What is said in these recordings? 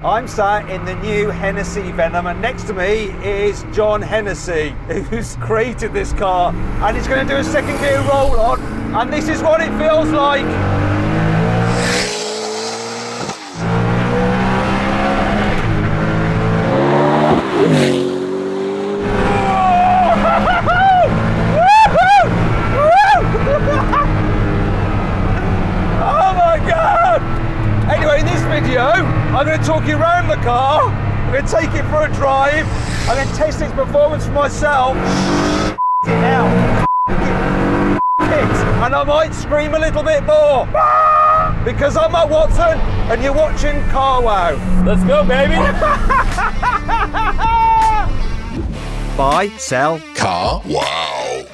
I'm sat in the new Hennessy Venom, and next to me is John Hennessy, who's created this car, and he's going to do a second gear roll on, and this is what it feels like. Anyway, in this video, I'm going to talk you around the car, I'm going to take it for a drive, and then test its performance for myself. And I might scream a little bit more, because I'm at Whatson, and you're watching Car Wow. Let's go, baby! Buy, sell, Car Wow.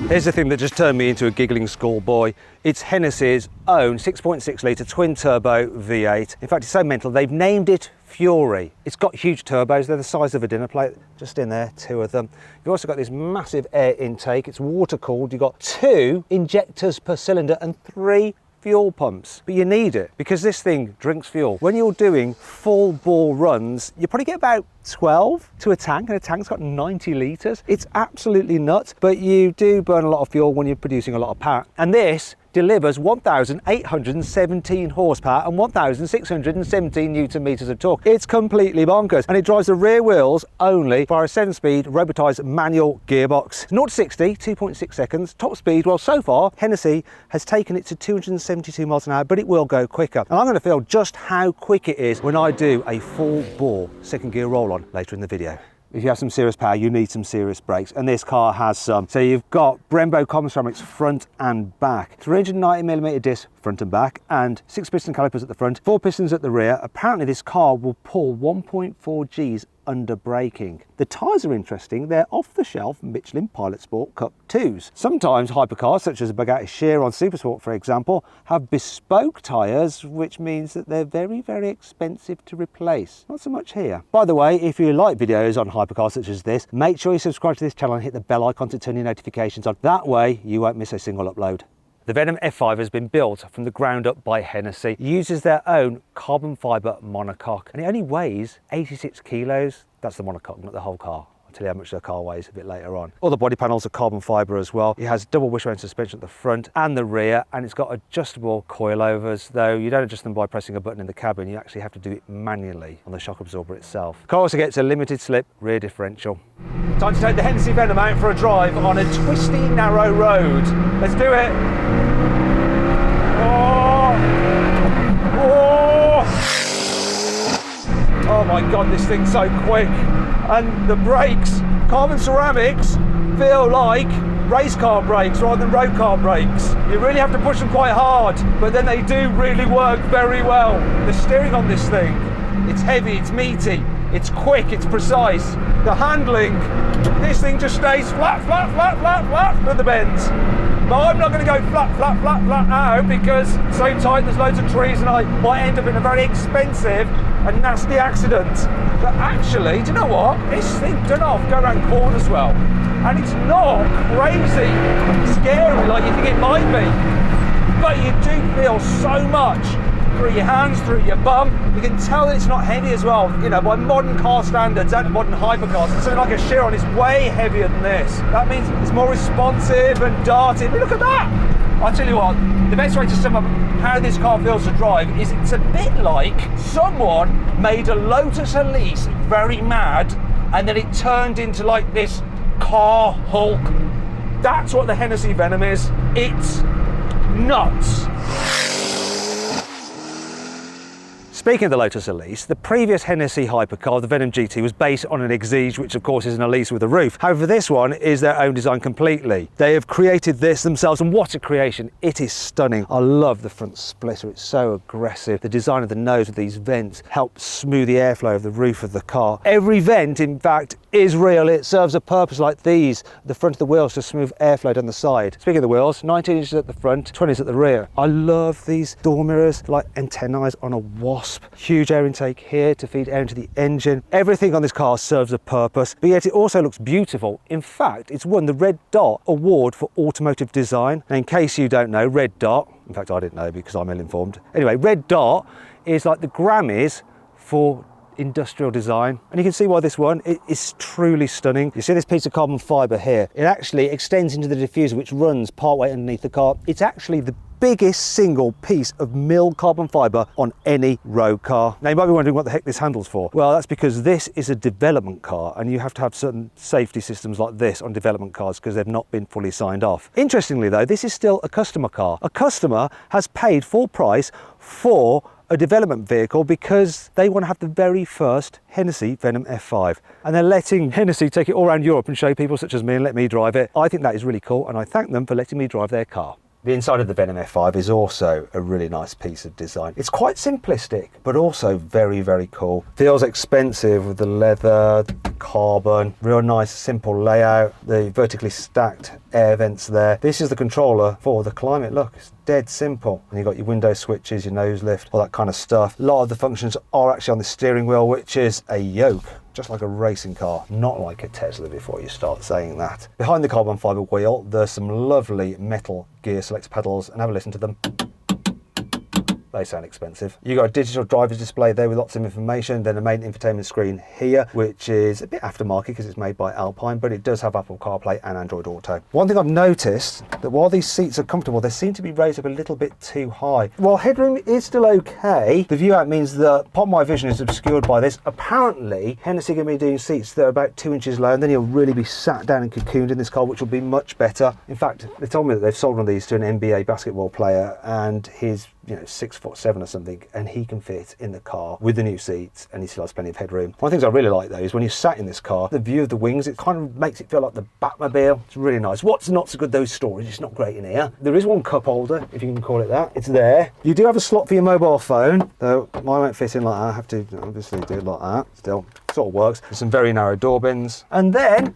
Here's the thing that just turned me into a giggling schoolboy. It's Hennessy's own 6.6 litre twin turbo V8. In fact, it's so mental, they've named it Fury. It's got huge turbos, they're the size of a dinner plate, just in there, 2 of them. You've also got this massive air intake, it's water cooled, you've got 2 injectors per cylinder and 3 fuel pumps, but you need it because this thing drinks fuel. When you're doing full bore runs, you probably get about 12 to a tank, and a tank's got 90 litres. It's absolutely nuts, but you do burn a lot of fuel when you're producing a lot of power. And this delivers 1,817 horsepower and 1,617 newton meters of torque. It's completely bonkers, and it drives the rear wheels only via a 7-speed robotised manual gearbox. 0 to 60, 2.6 seconds, top speed. Well, so far, Hennessy has taken it to 272 miles an hour, but it will go quicker. And I'm going to feel just how quick it is when I do a full bore second gear roll on later in the video. If you have some serious power, you need some serious brakes, and this car has some. So you've got Brembo carbon ceramics front and back, 390mm disc front and back, and 6 piston calipers at the front, 4 pistons at the rear. Apparently this car will pull 1.4 Gs under braking. The tyres are interesting. They're off-the-shelf Michelin Pilot Sport Cup 2s. Sometimes hypercars, such as a Bugatti Chiron Supersport, for example, have bespoke tyres, which means that they're very, very expensive to replace. Not so much here. By the way, if you like videos on hypercars such as this, make sure you subscribe to this channel and hit the bell icon to turn your notifications on. That way, you won't miss a single upload. The Venom F5 has been built from the ground up by Hennessy. It uses their own carbon fibre monocoque, and it only weighs 86 kilos. That's the monocoque, not the whole car. I'll tell you how much the car weighs a bit later on. All the body panels are carbon fibre as well. It has double wishbone suspension at the front and the rear, and it's got adjustable coilovers, though you don't adjust them by pressing a button in the cabin. You actually have to do it manually on the shock absorber itself. The car also gets a limited slip rear differential. Time to take the Hennessy Venom out for a drive on a twisty, narrow road. Let's do it. Oh my God, this thing's so quick. And the brakes, carbon ceramics, feel like race car brakes rather than road car brakes. You really have to push them quite hard, but then they do really work very well. The steering on this thing, it's heavy, it's meaty, it's quick, it's precise. The handling, this thing just stays flat, flat, flat, flat, flat through the bends. But I'm not going to go flat, flat, flat, flat out because it's so tight, there's loads of trees, and I might end up in a very expensive and nasty accident. But actually, do you know what? This thing doesn't go around corners well. And it's not crazy scary like you think it might be. But you do feel so much through your hands, through your bum. You can tell that it's not heavy as well. You know, by modern car standards and modern hypercars, something like a Chiron is way heavier than this. That means it's more responsive and darting. Look at that! I'll tell you what, the best way to sum up how this car feels to drive is it's a bit like someone made a Lotus Elise very mad, and then it turned into like this car Hulk. That's what the Hennessy Venom is. It's nuts. Speaking of the Lotus Elise, the previous Hennessy hypercar, the Venom GT, was based on an Exige, which of course is an Elise with a roof. However, this one is their own design completely. They have created this themselves, and what a creation. It is stunning. I love the front splitter. It's so aggressive. The design of the nose with these vents helps smooth the airflow of the roof of the car. Every vent, in fact, is real. It serves a purpose like these, the front of the wheels to smooth airflow down the side. Speaking of the wheels, 19 inches at the front, 20s at the rear. I love these door mirrors, like antennae on a wasp. Huge air intake here to feed air into the engine. Everything on this car serves a purpose, but yet it also looks beautiful. In fact, it's won the Red Dot Award for Automotive Design. Now, in case you don't know, Red Dot, in fact I didn't know because I'm ill-informed. Anyway, Red Dot is like the Grammys for industrial design, and you can see why this one is truly stunning. You see this piece of carbon fibre here, it actually extends into the diffuser which runs partway underneath the car. It's actually the biggest single piece of milled carbon fibre on any road car. Now you might be wondering what the heck this handle's for. Well, that's because this is a development car and you have to have certain safety systems like this on development cars because they've not been fully signed off. Interestingly though, this is still a customer car. A customer has paid full price for a development vehicle because they want to have the very first Hennessy Venom F5, and they're letting Hennessy take it all around Europe and show people such as me and let me drive it. I think that is really cool, and I thank them for letting me drive their car. The inside of the Venom F5 is also a really nice piece of design. It's quite simplistic, but also very, very cool. Feels expensive with the leather, the carbon, real nice simple layout, the vertically stacked air vents there. This is the controller for the climate. Look, it's dead simple. And you've got your window switches, your nose lift, all that kind of stuff. A lot of the functions are actually on the steering wheel, which is a yoke, just like a racing car, not like a Tesla before you start saying that. Behind the carbon fibre wheel, there's some lovely metal gear select pedals, and have a listen to them. They sound expensive. You've got a digital driver's display there with lots of information, then a main infotainment screen here, which is a bit aftermarket because it's made by Alpine, but it does have Apple CarPlay and Android Auto. One thing I've noticed, that while these seats are comfortable, they seem to be raised up a little bit too high. While headroom is still okay, the view out means that part of my vision is obscured by this. Apparently, Hennessy are going to be doing seats that are about 2 inches low, and then you'll really be sat down and cocooned in this car, which will be much better. In fact, they told me that they've sold one of these to an NBA basketball player, and his 6'7" or something, and he can fit in the car with the new seats, and he still has plenty of headroom. One of the things I really like though is when you're sat in this car, the view of the wings, it kind of makes it feel like the Batmobile. It's really nice. What's not so good, those storage, it's not great in here. There is one cup holder, if you can call it that. It's there. You do have a slot for your mobile phone, though mine won't fit in like that. I have to obviously do it like that. Still, sort of works. There's some very narrow door bins, and then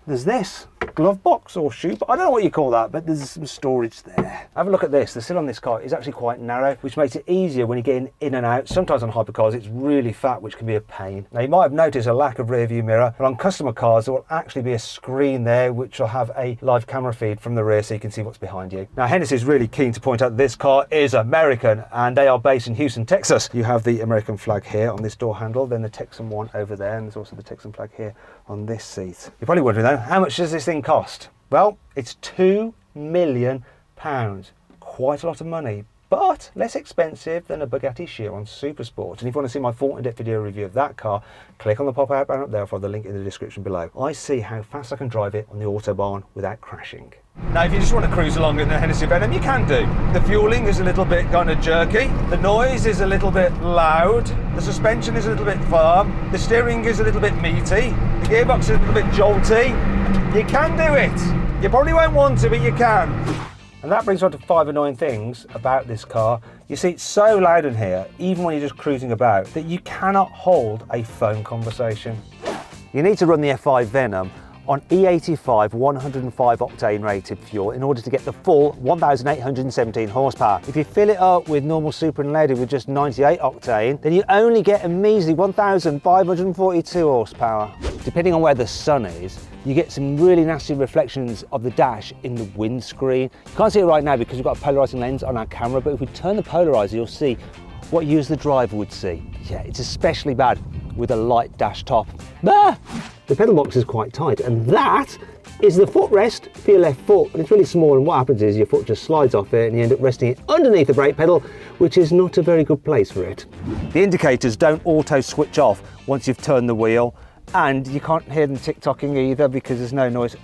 there's this glove box or shoe, but I don't know what you call that, but there's some storage there. Have a look at this. The sill on this car is actually quite narrow, which makes it easier when you're getting in and out. Sometimes on hypercars it's really fat, which can be a pain. Now you might have noticed a lack of rear view mirror, but on customer cars there will actually be a screen there which will have a live camera feed from the rear so you can see what's behind you. Now Hennessy is really keen to point out that this car is American, and they are based in Houston, Texas. You have the American flag here on this door handle, then the Texan one over there, and there's also the Texan flag here on this seat. You're probably wondering though, how much does this thing cost? Well, it's £2 million. Quite a lot of money, but less expensive than a Bugatti Chiron Supersport. And if you want to see my full in-depth video review of that car, click on the pop-out banner up there, for the link in the description below. I see how fast I can drive it on the Autobahn without crashing. Now, if you just want to cruise along in the Hennessy Venom, you can do. The fueling is a little bit kind of jerky. The noise is a little bit loud. The suspension is a little bit firm. The steering is a little bit meaty. The gearbox is a little bit jolty. You can do it. You probably won't want to, but you can. And that brings on to 5 annoying things about this car. You see, it's so loud in here, even when you're just cruising about, that you cannot hold a phone conversation. You need to run the F5 Venom on E85 105 octane rated fuel in order to get the full 1,817 horsepower. If you fill it up with normal super and leaded with just 98 octane, then you only get a measly 1,542 horsepower. Depending on where the sun is, you get some really nasty reflections of the dash in the windscreen. You can't see it right now because we've got a polarizing lens on our camera, but if we turn the polarizer, you'll see what you as the driver would see. Yeah, it's especially bad with a light dash top. Ah! The pedal box is quite tight, and that is the footrest for your left foot, and it's really small, and what happens is your foot just slides off it and you end up resting it underneath the brake pedal, which is not a very good place for it. The indicators don't auto switch off once you've turned the wheel, and you can't hear them tick-tocking either because there's no noise.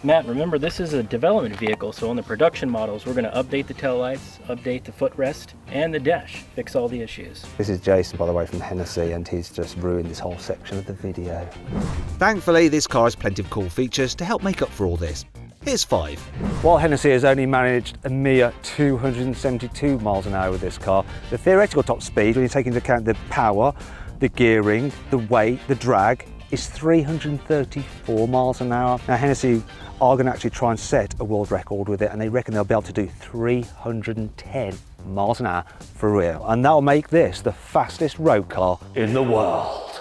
Matt, remember this is a development vehicle, so on the production models we're going to update the taillights, update the footrest and the dash, fix all the issues. This is Jason, by the way, from Hennessy, and he's just ruined this whole section of the video. Thankfully, this car has plenty of cool features to help make up for all this. Here's 5. While Hennessy has only managed a mere 272 miles an hour with this car, the theoretical top speed, when you take into account the power, the gearing, the weight, the drag, is 334 miles an hour. Now Hennessy are going to actually try and set a world record with it, and they reckon they'll be able to do 310 miles an hour for real, and that'll make this the fastest road car in the world.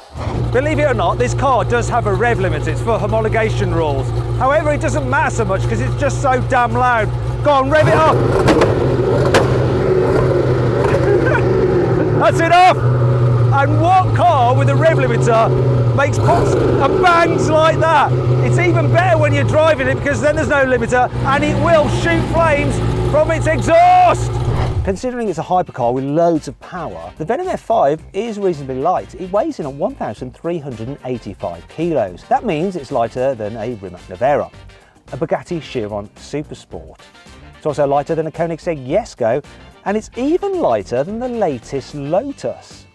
Believe it or not, this car does have a rev limit. It's for homologation rules. However, it doesn't matter so much because it's just so damn loud. Go on, rev it up. cuts it off. And what car with a rev limiter makes pops and bangs like that? It's even better when you're driving it because then there's no limiter and it will shoot flames from its exhaust. Considering it's a hypercar with loads of power, the Venom F5 is reasonably light. It weighs in at 1,385 kilos. That means it's lighter than a Rimac Navara, a Bugatti Chiron Supersport. It's also lighter than a Koenigsegg Jesko, and it's even lighter than the latest Lotus.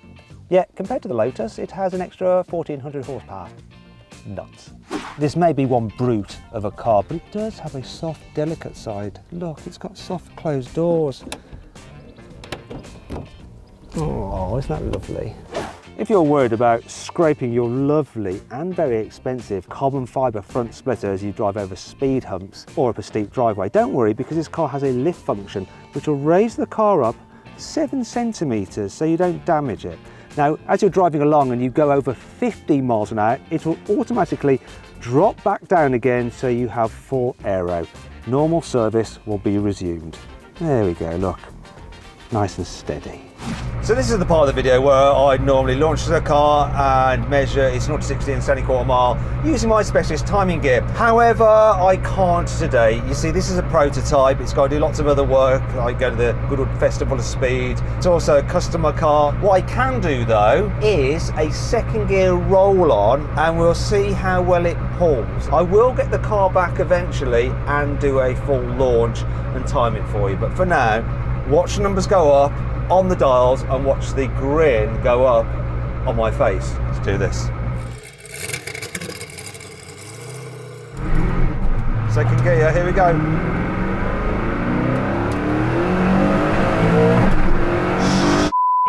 Yet, compared to the Lotus, it has an extra 1,400 horsepower. Nuts. This may be one brute of a car, but it does have a soft, delicate side. Look, it's got soft closed doors. Oh, isn't that lovely? If you're worried about scraping your lovely and very expensive carbon fibre front splitter as you drive over speed humps or up a steep driveway, don't worry, because this car has a lift function which will raise the car up 7 centimetres so you don't damage it. Now, as you're driving along and you go over 50 miles an hour, it will automatically drop back down again so you have full aero. Normal service will be resumed. There we go, look, nice and steady. So this is the part of the video where I normally launch the car and measure its 0 to 60 in 70 mile using my specialist timing gear. However, I can't today. You see, this is a prototype. It's got to do lots of other work. I go to the Goodwood Festival of Speed. It's also a customer car. What I can do though is a second gear roll on and we'll see how well it pulls. I will get the car back eventually and do a full launch and time it for you. But for now, watch the numbers go up on the dials and watch the grin go up on my face. Let's do this. Second gear, here we go.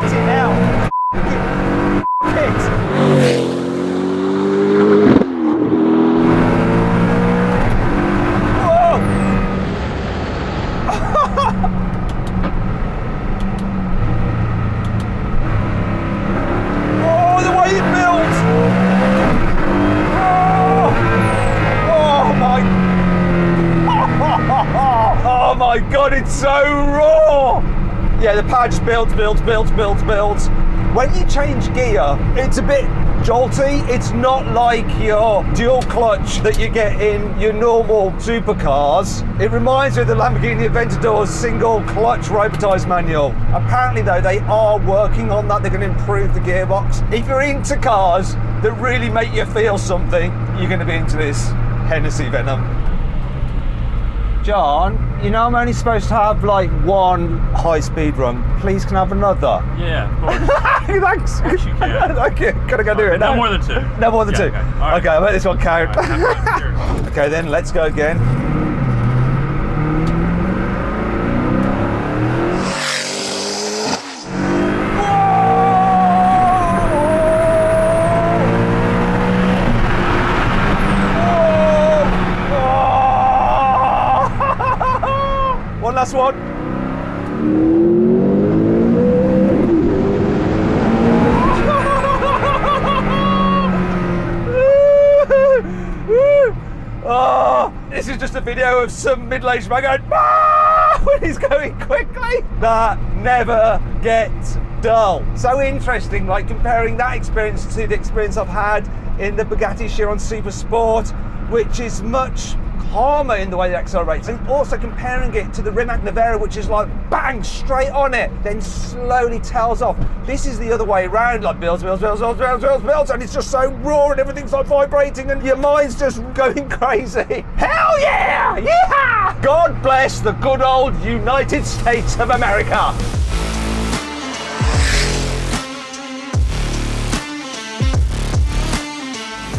Shit it now. Oh my god, it's so raw! Yeah, the power just builds. When you change gear, it's a bit jolty. It's not like your dual clutch that you get in your normal supercars. It reminds me of the Lamborghini Aventador's single clutch robotized manual. Apparently though, they are working on that. They're going to improve the gearbox. If you're into cars that really make you feel something, you're going to be into this Hennessy Venom. John, you know I'm only supposed to have like one high-speed run. Please can I have another? Yeah, of course. Thanks. Of course you can. Okay, gotta go do it now. No more than 2. No more than 2. Okay, all right. Okay, I'll make this one count. Right, Okay then, let's go again. One last one. Oh, this is just a video of some middle-aged man going, "Ah!" when he's going quickly. That never gets dull. So interesting, like comparing that experience to the experience I've had in the Bugatti Chiron Supersport, which is much calmer in the way it accelerates, and also comparing it to the Rimac Navara, which is like bang straight on it, then slowly tails off. This is the other way around, like builds, and it's just so raw and everything's like vibrating and your mind's just going crazy. Hell yeah! Yeah! God bless the good old United States of America.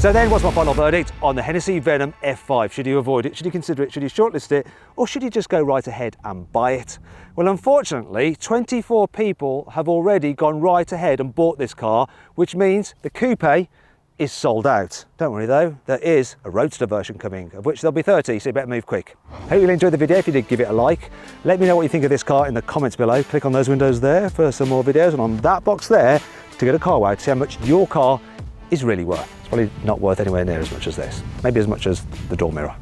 So then, what's my final verdict on the Hennessy Venom F5? Should you avoid it? Should you consider it? Should you shortlist it? Or should you just go right ahead and buy it? Well, unfortunately, 24 people have already gone right ahead and bought this car, which means the coupe is sold out. Don't worry though, there is a roadster version coming, of which there'll be 30, so you better move quick. Hope you'll enjoy the video. If you did, give it a like. Let me know what you think of this car in the comments below. Click on those windows there for some more videos, and on that box there to get a car wow to see how much your car is really worth. It's probably not worth anywhere near as much as this. Maybe as much as the door mirror.